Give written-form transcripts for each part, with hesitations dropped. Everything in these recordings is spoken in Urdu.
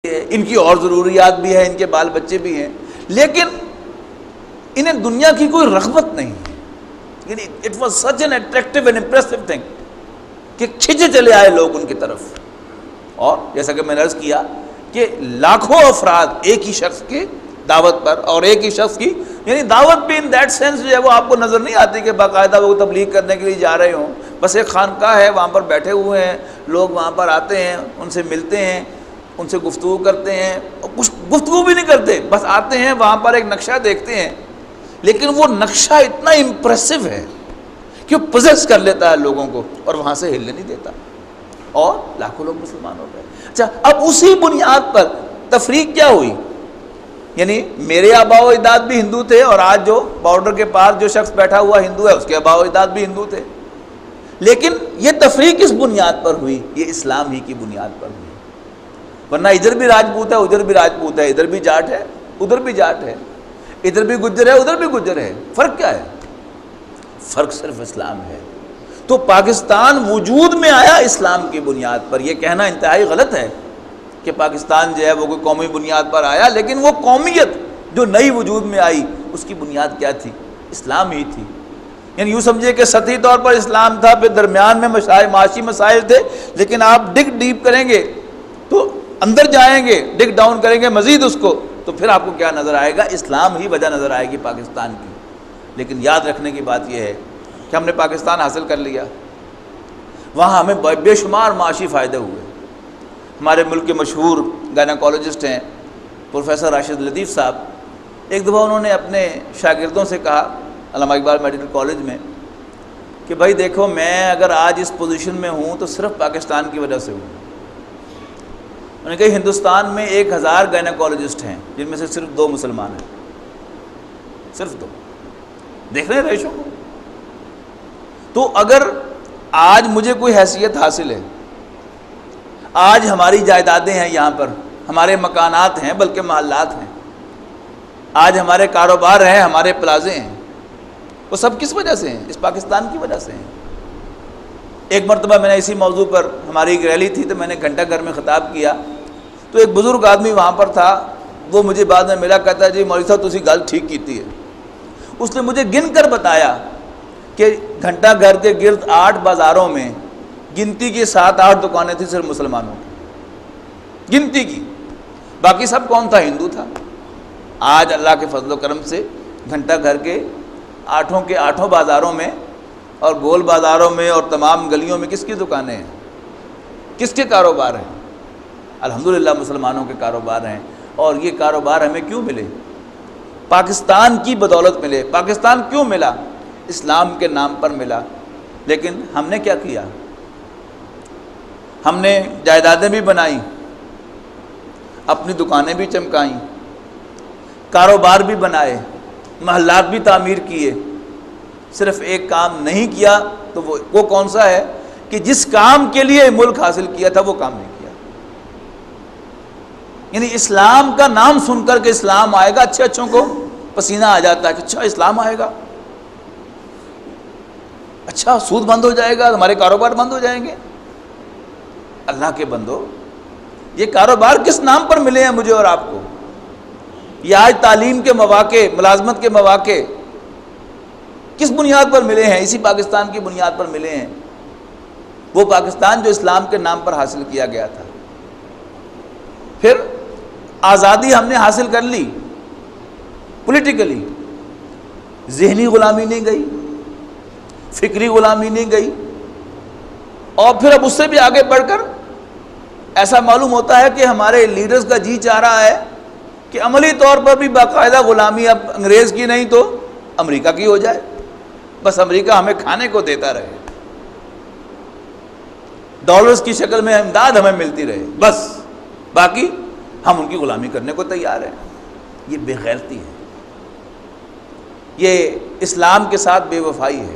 ان کی اور ضروریات بھی ہیں، ان کے بال بچے بھی ہیں، لیکن انہیں دنیا کی کوئی رغبت نہیں ہے. یعنی it was such an attractive and impressive thing کہ کھنچے چلے آئے لوگ ان کی طرف. اور جیسا کہ میں نے عرض کیا کہ لاکھوں افراد ایک ہی شخص کی دعوت پر، اور ایک ہی شخص کی یعنی دعوت بھی ان دیٹ سینس جو ہے وہ آپ کو نظر نہیں آتی کہ باقاعدہ وہ تبلیغ کرنے کے لیے جا رہے ہوں. بس ایک خانقاہ ہے، وہاں پر بیٹھے ہوئے ہیں لوگ، وہاں پر آتے ہیں، ان سے ملتے ہیں، ان سے گفتگو کرتے ہیں، اور کچھ گفتگو بھی نہیں کرتے، بس آتے ہیں وہاں پر ایک نقشہ دیکھتے ہیں، لیکن وہ نقشہ اتنا امپریسو ہے کہ وہ پوزیس کر لیتا ہے لوگوں کو اور وہاں سے ہلنے نہیں دیتا، اور لاکھوں لوگ مسلمان ہو گئے. اچھا، اب اسی بنیاد پر تفریق کیا ہوئی؟ یعنی میرے آباء و اجداد بھی ہندو تھے، اور آج جو بارڈر کے پاس جو شخص بیٹھا ہوا ہندو ہے اس کے آباء و اجداد بھی ہندو تھے، لیکن یہ تفریق کس بنیاد پر ہوئی؟ یہ اسلام ہی کی بنیاد پر ہوئی. ورنہ ادھر بھی راجپوت ہے، ادھر بھی راجپوت ہے، ادھر بھی جاٹ ہے، ادھر بھی جاٹ ہے، ادھر بھی گجر ہے، ادھر بھی گجر ہے. فرق کیا ہے؟ فرق صرف اسلام ہے. تو پاکستان وجود میں آیا اسلام کی بنیاد پر. یہ کہنا انتہائی غلط ہے کہ پاکستان جو ہے وہ کوئی قومی بنیاد پر آیا، لیکن وہ قومیت جو نئی وجود میں آئی اس کی بنیاد کیا تھی؟ اسلام ہی تھی. یعنی یوں سمجھے کہ سطحی طور پر اسلام تھا، پھر درمیان میں معاشی مسائل تھے، لیکن آپ ڈگ ڈیپ کریں گے تو اندر جائیں گے، ڈگ ڈاؤن کریں گے مزید اس کو، تو پھر آپ کو کیا نظر آئے گا؟ اسلام ہی وجہ نظر آئے گی پاکستان کی. لیکن یاد رکھنے کی بات یہ ہے کہ ہم نے پاکستان حاصل کر لیا، وہاں ہمیں بے شمار معاشی فائدے ہوئے. ہمارے ملک کے مشہور گائناکالوجسٹ ہیں پروفیسر راشد لطیف صاحب، ایک دفعہ انہوں نے اپنے شاگردوں سے کہا علامہ اقبال میڈیکل کالج میں کہ بھائی دیکھو، میں اگر آج اس پوزیشن میں ہوں تو صرف پاکستان کی وجہ سے ہوں. انہوں نے کہا ہندوستان میں 1000 گائناکالوجسٹ ہیں جن میں سے صرف 2 مسلمان ہیں، صرف 2. دیکھ رہے ہیں ریشو کو؟ تو اگر آج مجھے کوئی حیثیت حاصل ہے، آج ہماری جائیدادیں ہیں، یہاں پر ہمارے مکانات ہیں، بلکہ محلات ہیں، آج ہمارے کاروبار ہیں، ہمارے پلازے ہیں، وہ سب کس وجہ سے ہیں؟ اس پاکستان کی وجہ سے ہیں. ایک مرتبہ میں نے اسی موضوع پر، ہماری ایک ریلی تھی تو میں نے گھنٹہ گھر میں خطاب کیا، تو ایک بزرگ آدمی وہاں پر تھا، وہ مجھے بعد میں ملا، کہتا ہے جی مولوی صاحب تسی گل ٹھیک کیتی ہے. اس نے مجھے گن کر بتایا کہ گھنٹہ گھر کے گرد 8 بازاروں میں گنتی کی 7-8 دکانیں تھیں صرف مسلمانوں کی، گنتی کی، باقی سب کون تھا؟ ہندو تھا. آج اللہ کے فضل و کرم سے گھنٹہ گھر کے 8 بازاروں میں اور گول بازاروں میں اور تمام گلیوں میں کس کی دکانیں ہیں؟ کس کے کاروبار ہیں؟ الحمدللہ مسلمانوں کے کاروبار ہیں. اور یہ کاروبار ہمیں کیوں ملے؟ پاکستان کی بدولت ملے. پاکستان کیوں ملا؟ اسلام کے نام پر ملا. لیکن ہم نے کیا کیا؟ ہم نے جائیدادیں بھی بنائیں، اپنی دکانیں بھی چمکائیں، کاروبار بھی بنائے، محلات بھی تعمیر کیے. صرف ایک کام نہیں کیا، تو وہ کون سا ہے؟ کہ جس کام کے لیے ملک حاصل کیا تھا وہ کام نہیں کیا. یعنی اسلام کا نام سن کر کے اسلام آئے گا، اچھوں کو پسینہ آ جاتا ہے کہ اچھا اسلام آئے گا، اچھا سود بند ہو جائے گا، ہمارے کاروبار بند ہو جائیں گے. اللہ کے بندو، یہ کاروبار کس نام پر ملے ہیں مجھے اور آپ کو؟ یہ آج تعلیم کے مواقع، ملازمت کے مواقع کس بنیاد پر ملے ہیں؟ اسی پاکستان کی بنیاد پر ملے ہیں. وہ پاکستان جو اسلام کے نام پر حاصل کیا گیا تھا. پھر آزادی ہم نے حاصل کر لی پولیٹیکلی، ذہنی غلامی نہیں گئی، فکری غلامی نہیں گئی. اور پھر اب اس سے بھی آگے بڑھ کر ایسا معلوم ہوتا ہے کہ ہمارے لیڈرز کا جی چاہ رہا ہے کہ عملی طور پر بھی باقاعدہ غلامی اب انگریز کی نہیں تو امریکہ کی ہو جائے، بس امریکہ ہمیں کھانے کو دیتا رہے، ڈالرز کی شکل میں امداد ہمیں ملتی رہے، بس باقی ہم ان کی غلامی کرنے کو تیار ہیں. یہ بے غیرتی ہے، یہ اسلام کے ساتھ بے وفائی ہے،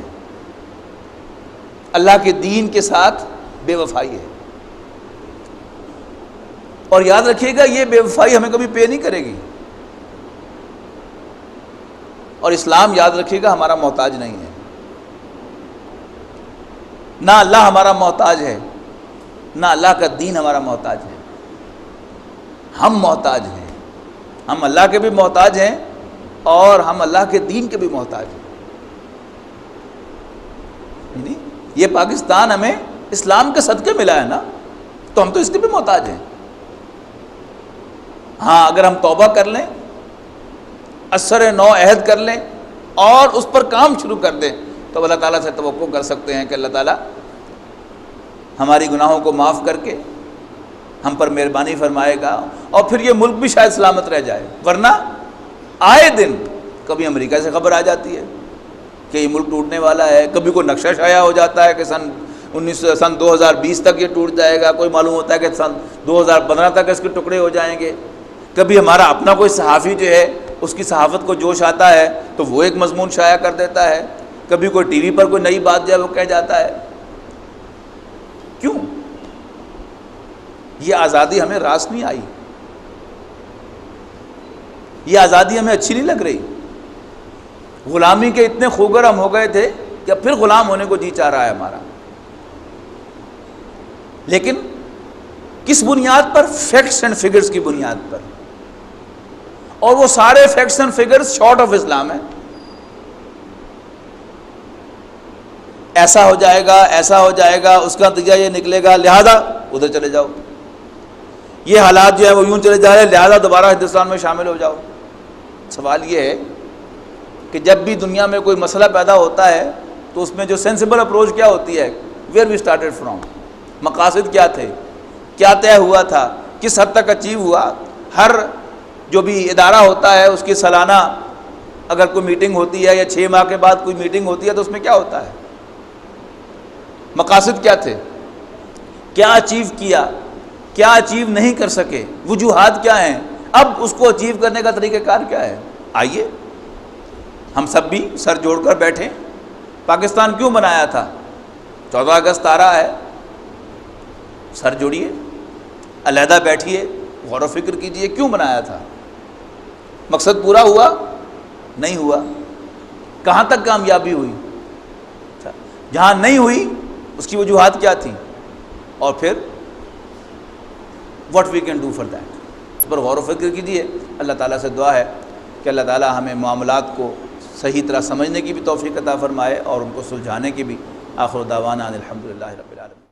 اللہ کے دین کے ساتھ بے وفائی ہے. اور یاد رکھیے گا یہ بے وفائی ہمیں کبھی پے نہیں کرے گی. اور اسلام یاد رکھیے گا ہمارا محتاج نہیں ہے، نہ اللہ ہمارا محتاج ہے، نہ اللہ کا دین ہمارا محتاج ہے. ہم محتاج ہیں، ہم اللہ کے بھی محتاج ہیں اور ہم اللہ کے دین کے بھی محتاج ہیں. یہ پاکستان ہمیں اسلام کے صدقے ملا ہے نا، تو ہم تو اس کے بھی محتاج ہیں. ہاں اگر ہم توبہ کر لیں، اثر نو عہد کر لیں اور اس پر کام شروع کر دیں تو اللہ تعالیٰ سے توقع کر سکتے ہیں کہ اللہ تعالیٰ ہماری گناہوں کو معاف کر کے ہم پر مہربانی فرمائے گا، اور پھر یہ ملک بھی شاید سلامت رہ جائے. ورنہ آئے دن کبھی امریکہ سے خبر آ جاتی ہے کہ یہ ملک ٹوٹنے والا ہے، کبھی کوئی نقشہ شائع ہو جاتا ہے کہ سن 2020 تک یہ ٹوٹ جائے گا، کوئی معلوم ہوتا ہے کہ سن 2015 تک اس کے ٹکڑے ہو جائیں گے. کبھی ہمارا اپنا کوئی صحافی جو ہے اس کی صحافت کو جوش آتا ہے تو وہ ایک مضمون شائع کر دیتا ہے، کبھی کوئی ٹی وی پر کوئی نئی بات جو ہے وہ کہہ جاتا ہے. کیوں؟ یہ آزادی ہمیں راس نہیں آئی، یہ آزادی ہمیں اچھی نہیں لگ رہی. غلامی کے اتنے خوگر ہم ہو گئے تھے کہ اب پھر غلام ہونے کو جی چاہ رہا ہے ہمارا. لیکن کس بنیاد پر؟ فیکٹس اینڈ فگرز کی بنیاد پر. اور وہ سارے facts and figures short of Islam ہیں. ایسا ہو جائے گا، ایسا ہو جائے گا، اس کا نتیجہ یہ نکلے گا، لہذا ادھر چلے جاؤ. یہ حالات جو ہے وہ یوں چلے جا رہے ہیں، لہذا دوبارہ ہندوستان میں شامل ہو جاؤ. سوال یہ ہے کہ جب بھی دنیا میں کوئی مسئلہ پیدا ہوتا ہے تو اس میں جو سینسیبل اپروچ کیا ہوتی ہے؟ Where we started from. مقاصد کیا تھے، کیا طے ہوا تھا، کس حد تک اچیو ہوا. ہر جو بھی ادارہ ہوتا ہے اس کی سالانہ اگر کوئی میٹنگ ہوتی ہے یا 6 ماہ کے بعد کوئی میٹنگ ہوتی ہے تو اس میں کیا ہوتا ہے؟ مقاصد کیا تھے، کیا اچیو کیا، کیا اچیو نہیں کر سکے، وجوہات کیا ہیں، اب اس کو اچیو کرنے کا طریقہ کار کیا ہے. آئیے ہم سب بھی سر جوڑ کر بیٹھیں. پاکستان کیوں بنایا تھا؟ 14 اگست آ رہا ہے، سر جوڑیے، علیحدہ بیٹھیے، غور و فکر کیجئے کیوں بنایا تھا. مقصد پورا ہوا؟ نہیں ہوا. کہاں تک کامیابی ہوئی؟ جہاں نہیں ہوئی اس کی وجوہات کیا تھیں، اور پھر what we can do for that. اس پر غور و فکر کیجیے. اللہ تعالیٰ سے دعا ہے کہ اللہ تعالیٰ ہمیں معاملات کو صحیح طرح سمجھنے کی بھی توفیق عطا فرمائے اور ان کو سلجھانے کی بھی. آخر دعوانا الحمدللہ رب العالمین.